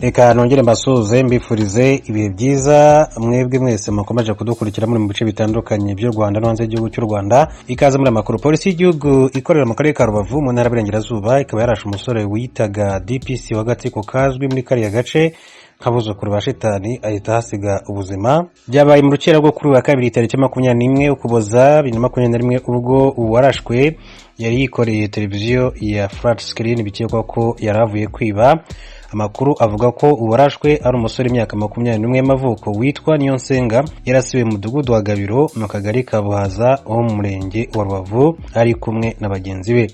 Eka nongere mbasuze mbifurize ibihe byiza mwebwe mwese mukomeje kudukurikira muri mu bice bitandukanye by'u Rwanda no hanze y'igihugu cy'u Rwanda. Ikaze muri amakuru. Polisi y'igihugu ikorera mu karere ka Rubavu mu ntara y'Iburengerazuba ikaba yarashe umusore witaga DPC w'agatsiko kazwi muri kariya gace nk'abuzukuru ba Shitani ahita hasiga ubuzima. Byabaye mu rukera rwo kuri wa kabiri tariki 21 Ukuboza 2021 ubwo uwarashwe yari yikoreye televiziyo ya flat screen bikekwa ko yaravuye kwiba. Amakuru avuga ko uwarashwe ari umusore imyaka 21 y'amavuko witwa Niyonsenga yarasiwe mu mudugudu wa Gabiro mu kagari ka Buhaza ho mu murenge wa Rubavu ari kumwe na bagenzi be.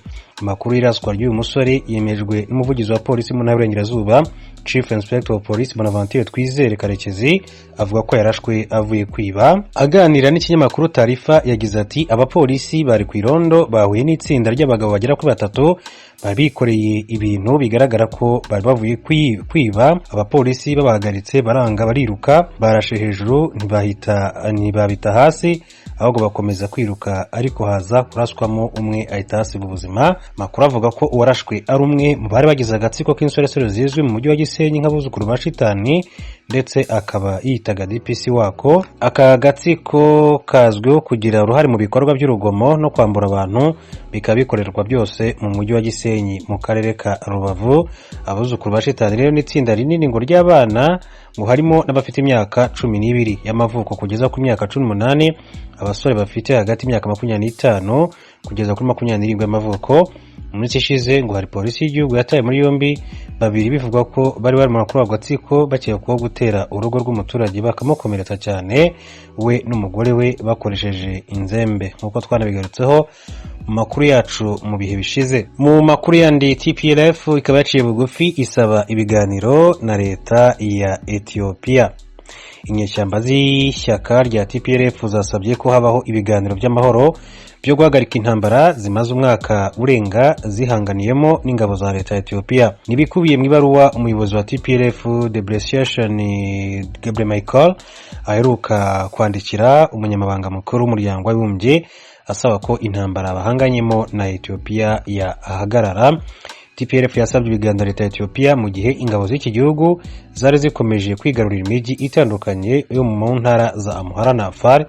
Amakuru y'iraswa ry'uyu musore yemejwe n'umuvugizi wa polisi mu ntara y'Iburengerazuba Chief Inspector of Police Bonaventure Twizere Karekezi avuga ko yarashwe avuye kwiba. Aganira n'ikinyamakuru Tarifa yagize ati abapolisi bari ku irondo bahuye n'itsinda ry'abagabo bagera kuri 3 babikoreye ibintu bigaragara ko bari bavuye kwiba. Abapolisi babahagaritse baranga bariruka barashe hejuru ntibabita hasi ahubwo bakomeza kwiruka ariko haza kuraswamo umwe ahita hasiga ubuzima. Makuru avuga ko uwarashwe ari umwe mu bari bagize agatsiko k'insoresore zizwi mu mujyi wa Gisenyi nk'abuzukuru ba Shitani ndetse akaba yitaga DPC wako. Aka gatsiko kazwiho kugira uruhare mu bikorwa by'urugomo no kwambura abantu bikabikorerwa byose mu mujyi wa Gisenyi mu karere ka Rubavu. Abuzukuru ba Shitani rero n'itsinda rinini ngo ry'abana ngo harimo n'abafite imyaka 12 y'amavuko kugeza ku myaka 18, abasore bafite hagati y'imyaka 25 kugeza kuri 27 y'amavuko. Mu minsi ishize ngo hari polisi y'igihugu yataye muri yombi babiri bivugwa ko bari mu makuru agatsiko bakekwaho gutera urugo rw'umuturage bakamukomeretsa cyane we n'umugore we bakoresheje inzembe nk'uko twanabigarutseho mu makuru yacu mu bihe bishize. Mu makuru yandi TPLF ikaba yaciye bugufi isaba ibiganiro na leta ya Ethiopia. Inyeshyamba z'ishyaka rya TPLF zasabye ko habaho ibiganiro by'amahoro byo guhagarika intambara zimaze umwaka urenga zihanganiyemo n'ingabo za leta ya Ethiopia. Nibikubiye mu ibaruwa umuyobozi wa TPLF Debretsion Michael aheruka kwandikira umunyamabanga mukuru w'umuryango w'abibumbye asaba ko intambara bahanganyemo na Ethiopia yahagarara. TPLF yasabye ibiganiro leta ya Ethiopia mu gihe ingabo z'iki gihugu zari zikomeje kwigarurira imijyi itandukanye yo mu ntara za Amhara na Afar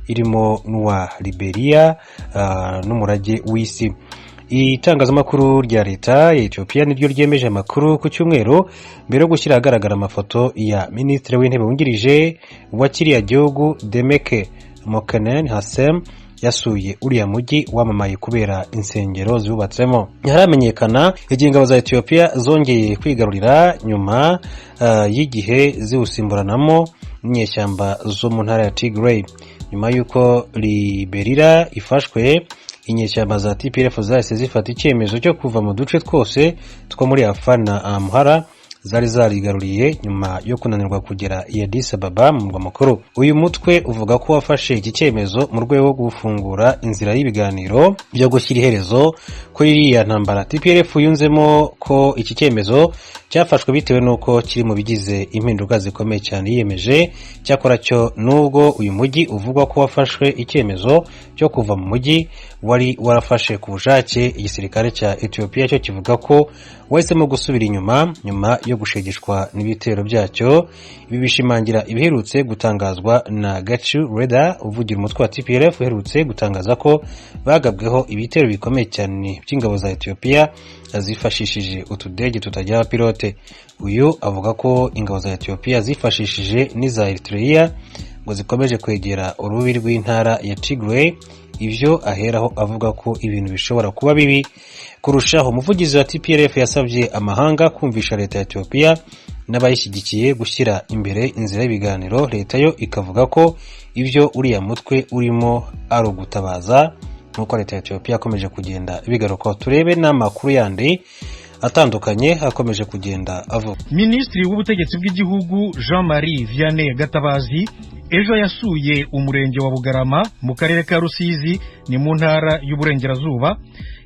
irimo n'uwa Liberia n'umurage w'isi. Itangazamakuru rya leta ya Ethiopia niryo ryemeje amakuru ku cyumweru mbere yo gushyira ahagaragara amafoto ya Minisitiri w'Intebe wungirije wa kiriya gihugu Demeke Mokenen Hassem yasuye uriya mujyi wamamaye kubera insengero zubatsemo. Haramenyekana igihe ingabo za Ethiopia zongeye kwigarurira nyuma y'igihe ziwusimburanamo n'inyeshyamba zo mu ntara ya Tigray. Nyuma y'uko Liberia ifashwe, inyeshyamba za TPLF zahise zifata icyemezo cyo kuva mu duce twose two muri Afar na Amhara zari zarigaruriye nyuma yo kunanirwa kugera i Addis Ababa mu murwa mukuru. Uyu mutwe uvuga ko wafashe iki cyemezo mu rwego rwo gufungura inzira y'ibiganiro byo gushyira iherezo kuri iriya ntambara. TPLF yunzemo ko iki cyemezo cyafashwe bitewe n'uko kiri mu bigize impinduka zikomeye cyane yiyemeje. Cyakora cyo nubwo uyu mujyi uvugwa ko wafashwe icyemezo cyo kuva mu mujyi wari warafashe ku bushake, igisirikare cya Ethiopia cyo kivuga ko wahisemo gusubira nyuma yo gushegeshwa n'ibitero byacyo. Ibi bishimangira ibiherutse gutangazwa na Gachu Reda uvugira umutwe wa TPLF uherutse gutangaza ko bagabweho ibitero bikomeye cyane by'ingabo za Ethiopia zifashishije utudege tutagira abapilote. Uyu avuga ko ingabo za Ethiopia zifashishije n'iza Eritrea ngo zikomeje kwegera urubi rw'intara ya Tigray. Ivyo aheraho avuga ko ibintu bishobora kuba bibi kurushaho. Umuvugizi wa TPLF yasabye amahanga kumvisha leta ya Ethiopia n'abayishyigikiye gushyira imbere inzira y'ibiganiro. Leta yo ikavuga ko ivyo uriya mutwe urimo ari ugutabaza nk'uko leta ya Ethiopia akomeje kugenda bigaruka. Turebe n'amakuru yandi atandukanye akomeje kugenda avuga. Minisitiri w'ubutegetsi bw'igihugu Jean-Marie Vianney Gatabazi ejo yasuye umurenge wa Bugarama mu karere ka Rusizi ni mu ntara y'Uburengerazuba.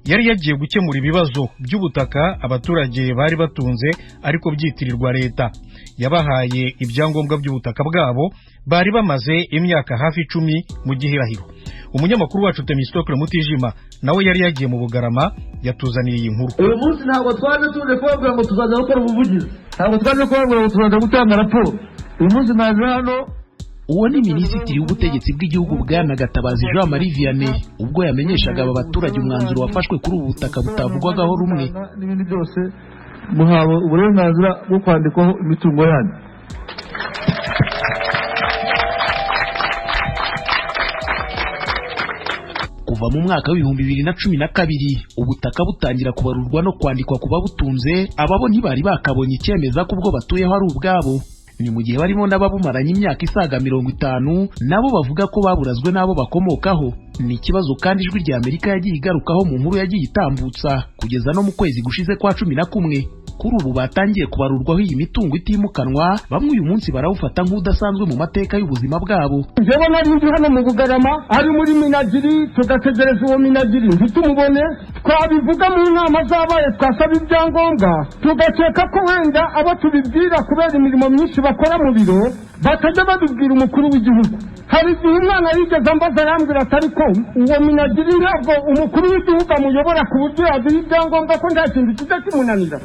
Yari yagiye gukemura ibibazo by'ubutaka abaturage bari batunze ariko byitirirwa leta. Yabahaye ibyangombwa by'ubutaka bwabo bari bamaze imyaka hafi 10 mu gihirahiro. umunyamakuru wacu Temistokle Mutijima nawe yari yagiye mu Bugarama yatuzaniye iyi nkuru. Uyu munsi ntabwo twaje tuje kubabwira ngo tuzaza gukora ubuvugizi, ntabwo twaje kubabwira ngo tuzaza gutanga raporo. Uyu munsi naje hano. Uwo ni minisitiri w'ubutegetsi bw'igihugu Bwana Gatabazi Jean-Marie Vianney ubwo yamenyeshaga aba baturage umwanzuro wafashwe kuri ubu butaka butavugwagaho rumwe. N'ibindi byose muhawe uburenganzira bwo kwandikwaho imitungo yanyu. Kuva mu mwaka w'2012 ubutaka butangira kubarurwa no kwandikwa kuba butunze, ababo ntibari bakabonye icyemeza ko ubwo batuyeho ari ubwabo. Ni mu gihe barimo n'ababumaranye imyaka isaga 50 nabo bavuga ko baburazwe n'abo bakomokaho. Ni ikibazo kandi ijwi ry'Amerika yagiye igarukaho mu nkuru yagiye itambutsa kugeza no mu kwezi gushize kwa 11. Kuri ubu batangiye kubarurwaho iyi mitungo itimukanwa, bamwe uyu munsi barawufata nk'udasanzwe mu mateka y'ubuzima bwabo. Jewe nari ndi hano mu Bugarama ari muri Minagiri, tugategereza uwo Minagiri ntitumubone, twabivuga mu nama zabaye twasaba ibyangombwa, tugakeka ko wenda abo tubibwira kubera imirimo myinshi bakora mu biro batajya babibwira umukuru w'igihugu. Hari igihe umwana yigeze ambaza arambwira atari ko uwo Minagiri ntabwo umukuru w'igihugu amuyobora ku buryo yaduha ibyangombwa ko nta kintu kijya kimunanira.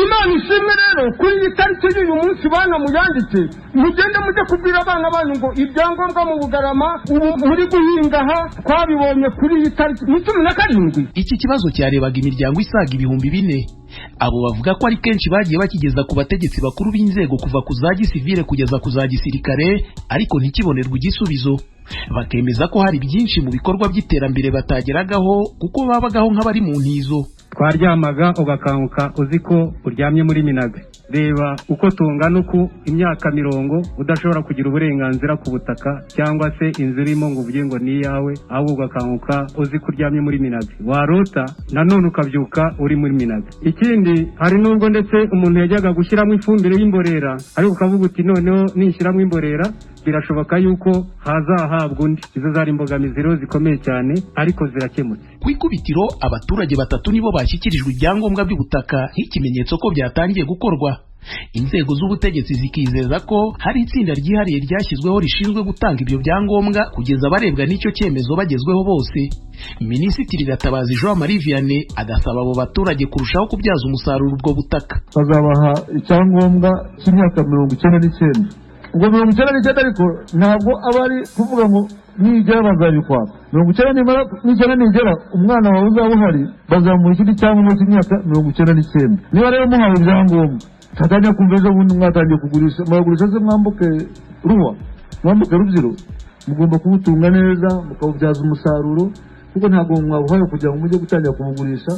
Imana ishimwe rero kuri iyi tariki y'uyu munsi bana muyanditse, mugende mujye kubwira abana banyu ngo ibyangombwa mu Bugarama ubu muri guhinga aha twabibonye kuri iyi tariki 17. Iki kibazo cyarebaga imiryango isaga 4,000. Abo bavuga ko ari kenshi bagiye bakigeza ku bategetsi bakuru b'inzego kuva ku za gisivile kugeza ku za gisirikare, ariko ntikibonerwa igisubizo. Bakemeza ko hari byinshi mu bikorwa by'iterambere batageragaho kuko babagaho nk'abari mu ntizo. Twaryamaga ugakanguka uzi ko uryamye muri Minaga. Reba uko tungana uku imyaka 40 udashobora kugira uburenganzira ku butaka cyangwa se inzu irimo ngo uvuge ngo ni yawe, ahubwo ugakanguka uzi ko uryamye muri Minaga. Warota nanone ukabyuka uri muri Minaga. Ikindi hari nubwo ndetse umuntu yajyaga gushyiramo ifumbire y'imborera, ariko ukavuga uti noneho nishyiramo imborera birashoboka yuko hazahabwa undi. Izo zari imbogamizi rero zikomeye cyane ariko zirakemutse. Ku ikubitiro abaturage 3 nibo bashyikirijwe ibyangombwa by'ubutaka nk'ikimenyetso ko byatangiye gukorwa. Inzego z'ubutegetsi zikizeza ko hari itsinda ryihariye ryashyizweho rishinzwe gutanga ibyo byangombwa kugeza barebwa n'icyo cyemezo bagezweho bose. Minisitiri Gatabazi Jean-Marie Vianney agasaba abo baturage kurushaho kubyaza umusaruro ubwo butaka. Bazabaha icyangombwa cy'imyaka 99. Ubwo 99 ariko ntabwo abari kuvuga ngo nigera bazabikwaka. 99 nigera umwana wawe uzaba uhari bazamuha ikindi cyangombwa cy'imyaka 99. Niba rero muhawe ibyangombwa tatanya kumveza ubundi mwatangiye kugurisha, mwagurisha se mwambuke ruwa, mwambuke rubyiro, mugomba kubutunga neza mukabubyaza umusaruro kuko ntabwo mwabuhaye kugira ngo mujye gutangira kubugurisha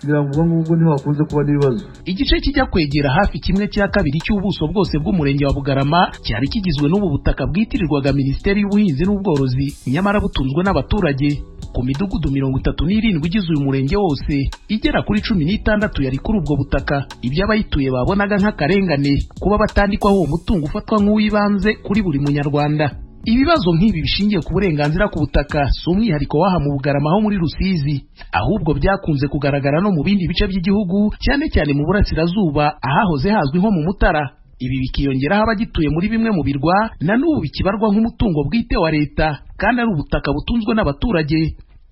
kugira ngo ubwo niho hakunze kuba n'ibibazo. Igice kijya kwegera hafi 1/2 cy'ubuso bwose bw'umurenge wa Bugarama cyari kigizwe n'ubu butaka bwitirirwaga Minisiteri y'Ubuhinzi n'Ubworozi, nyamara butunzwe n'abaturage. Ku midugudu 37 igize uyu murenge wose, igera kuri 16 yari kuri ubwo butaka. Ibyo abayituye babonaga nk'akarengane kuba batandikwaho uwo mutungo ufatwa nk'uwibanze kuri buri munyarwanda. Ibibazo nk'ibi bishingiye ku burenganzira ku butaka si umwihariko w'aha mu Bugarama ho muri Rusizi, ahubwo byakunze kugaragara no mu bindi bice by'igihugu, cyane cyane mu burasirazuba ahahoze hazwi nko mu Mutara. Ibi bikiyongeraho abagituye muri bimwe mu birwa na n'ubu bikibarwa nk'umutungo bwite wa leta kandi ari ubutaka butunzwe n'abaturage.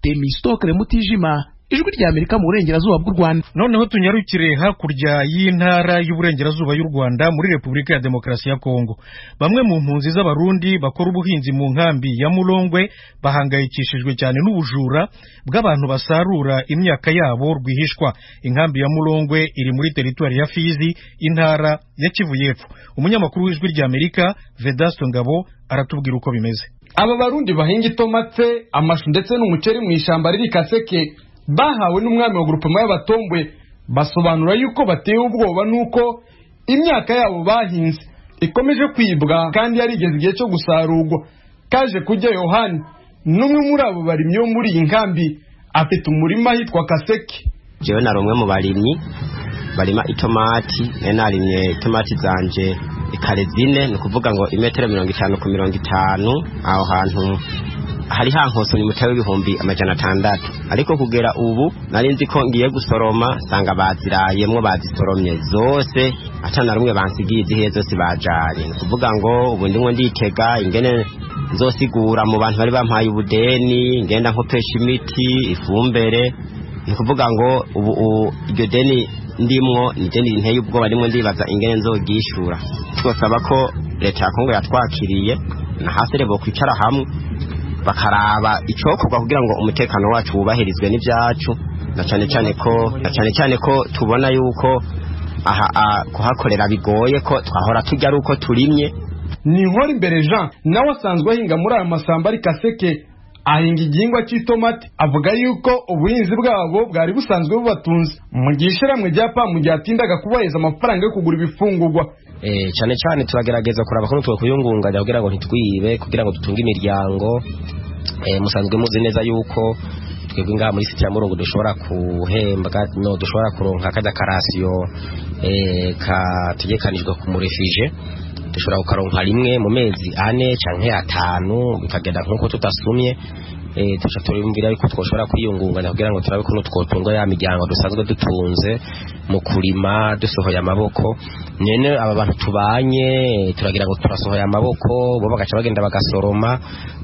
Temistokle Mutijima, ijwi ry'Amerika mu burengerazuba bw'u Rwanda. Noneho tunyarukire hakurya y'intara y'uburengerazuba y'u Rwanda muri Repubulika ya Demokarasi ya Kongo. Bamwe mu mpunzi z'abarundi bakora ubuhinzi mu nkambi ya Mulongwe bahangayikishijwe cyane n'ubujura bw'abantu basarura imyaka yabo rwihishwa. Inkambi ya Mulongwe iri muri teritwari ya Fizi, intara ya Kivu y'Epfo. Umunyamakuru w'ijwi ry'Amerika Vedasto Ngabo aratubwira uko bimeze. Aba barundi bahinga itomate, amashu ndetse n'umuceri mu ishamba riri Kaseke bahawe n'umwami wa grupema y'Abatombwe basobanura yuko bateye ubwoba nuko imyaka yabo bahinze ikomeje kwibwa kandi yarigeze igihe cyo gusarurwa. Kaje kujya Yohani n'umwe muri abo barimyi bo muri iyi nkambi afite umurima hitwa Kaseke. Jewe na rumwe mu barimyi barima itomati, narimye itomati zanje ikare 4, ni kuvuga ngo 50 ku 50 aho hantu hari hankosomye umutahe w'ibihumbi 600 ariko kugera ubu nari nzi ko ngiye gusoroma sanga bazirayemwo bazisoromye zose atana rumwe bansigiye izihe zose bajanye kuvuga ngo ubu ndimwe nditega ingene nzosigura mu bantu bari bampaye ubudeni ngenda nkopesha imiti ifumbere ni kuvuga ngo ubu iryo deni ndimwo ni deni nteye ubwoba ndimwe ndibaza ingene nzogishura twosaba ko leta ya Kongo yatwakiriye na hasere bo kwicara hamwe bakaraba icokorwa kugira ngo umutekano wacu wubahirizwe n'ibyacu na cyane ko tubona yuko aha kuhakorera bigoye ko twahora tujya ari uko turimye. Ni nkora imbere Jean nawe asanzwe ahinga muri aya masamba ari Kaseke ahinga igihingwa cy'itomati avuga yuko ubuhinzi bwabo bwari busanzwe bubatunze mu gishiramwe rya PAM ryatindaga kubaheza amafaranga yo kugura ibifungurwa. Cyane turagerageza kuraba ko twe kuyungunganya kugira ngo ntitwibe kugira ngo dutunge imiryango. Musanzwe muzi neza yuko twebwe ngaha muri siti ya Murongo dushobora kuhembwa dushobora kuronka kada karasiyo kategekanijwe ku murefije dushobora kukaronka rimwe mu mezi 4 canke 5 bikagenda nkuko tutasumye. Tuca turimbira yuko twoshobora kwiyungunganya kugira ngo turabe ko twotunga ya miryango dusanzwe dutunze mu kurima dusohoye amaboko. Nyene aba bantu tubanye turagira ngo turasohoye amaboko bo bagaca bagenda bagasoroma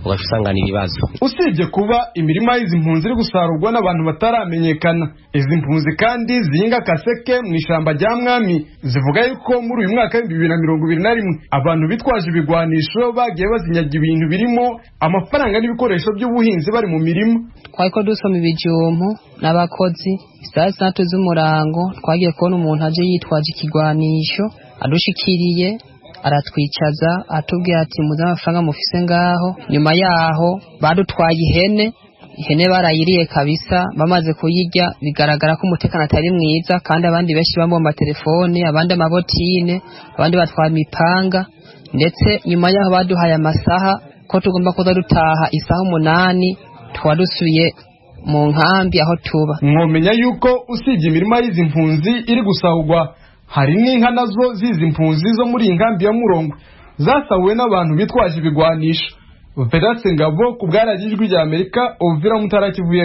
ugasangana ibibazo. Usibye kuba imirima y'izi mpunzi iri gusarurwa n'abantu bataramenyekana, izi mpunzi kandi zihinga Kaseke mu ishamba rya Mwami zivuga yuko muri uyu mwaka 2021 abantu bitwaje ibigwanisho bagiye bazinyaga ibintu birimo amafaranga n'ibikoresho by'ubuhinzi bari mu mirima. Twako dusoma ibijumpu n'abakozi saa 3 z'umurango twagiye kubona umuntu aje yitwaje ikigwanisho adushikiriye aratwicaza atubwira ati muze amafaranga mufise ngaho. Nyuma yaho badutwaye ihene barayiriye kabisa, bamaze kuyirya bigaragara ko umutekano atari mwiza kandi abandi benshi bambo telefone abandi amabotine abandi batwara imipanga ndetse nyuma yaho baduhaye amasaha ko tugomba kuza dutaha isaha 8 twadusuye mu nkambi aho tuba. Mwomenya yuko usibye imirima y'izi mpunzi iri gusahurwa hari n'inka nazo zizi mpunzi zo muri inkambi ya Murongo zasahuwe n'abantu bitwaje ibigwanisho. Vedatse Ngabo ku bwaragijwe ry'Amerika Uvira Mutara Kivuye.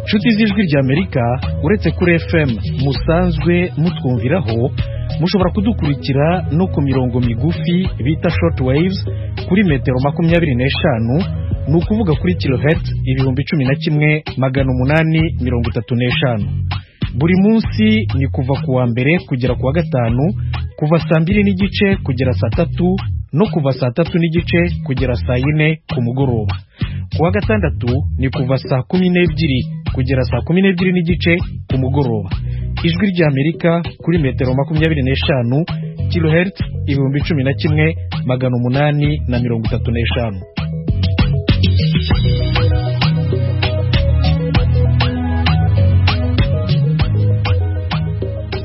Nshuti z'ijwi ry'Amerika uretse kuri FM musanzwe mutwumviraho mushobora kudukurikira no ku mirongo migufi bita short waves kuri metero 25 ni ukuvuga kuri kilohertz 11,835. Buri munsi ni kuva kuwa mbere kugera kuwa gatanu kuva saa 2:30 kugera saa 3 no kuva saa 3:30 kugera saa 4 ku mugoroba. Kuwa gatandatu ni kuva saa 12 kugera saa 12:30 ku mugoroba. Ijwi ry'Amerika kuri metero 25 kilohertz 11,835.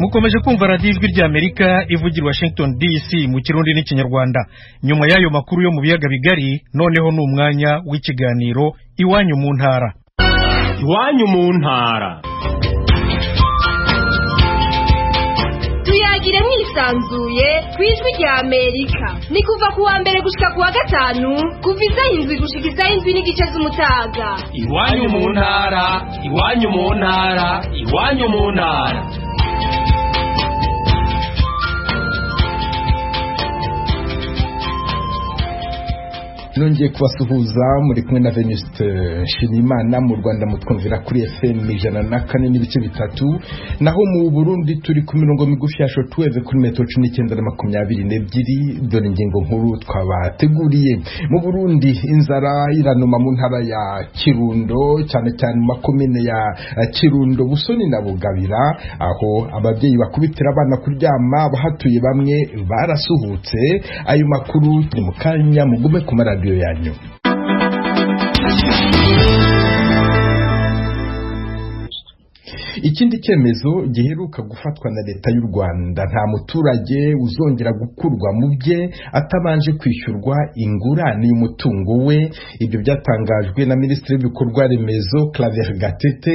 Mukomeje kumva radio Ijwi ry'Amerika ivugira Washington DC mu Kirundi n'Ikinyarwanda. Nyuma y'ayo makuru yo mu biyaga bigari noneho n'umwanya w'ikiganiro Iwanyu mu ntara. Iwanyu mu ntara. Tuyagire mwisanzuye kwijwi ry'Amerika. Ni kuva kuwa mbere gushika kuwa gatanu kuva isaha 7 gushika isaha 7:30 z'umutaga. Iwanyu mu ntara, iwanyu mu ntara, iwanyu mu ntara. nongeye kubasuhuza muri kumwe na Venuste Nshimiyimana. Mu Rwanda mutwumvira kuri FM 104.3, naho mu Burundi turi ku mirongo migufi ya shortwave kuri metero 1922. Dore ingingo nkuru twabateguriye. Mu Burundi inzara iranuma mu ntara ya Kirundo, cyane cyane makomine ya Kirundo, Busoni na Bugabira, aho ababyeyi bakubitira abana kuryama, bahatuye bamwe barasuhutse. Ayo makuru ni mukanya, mugume ku maradiyo yanyu. Ikindi cyemezo giheruka gufatwa na leta y'u Rwanda, nta muturage uzongera gukurwa mu bye atabanje kwishyurwa ingurane y'umutungo we. Ibyo byatangajwe na Minisitiri w'Ibikorwa Remezo Claver Gatete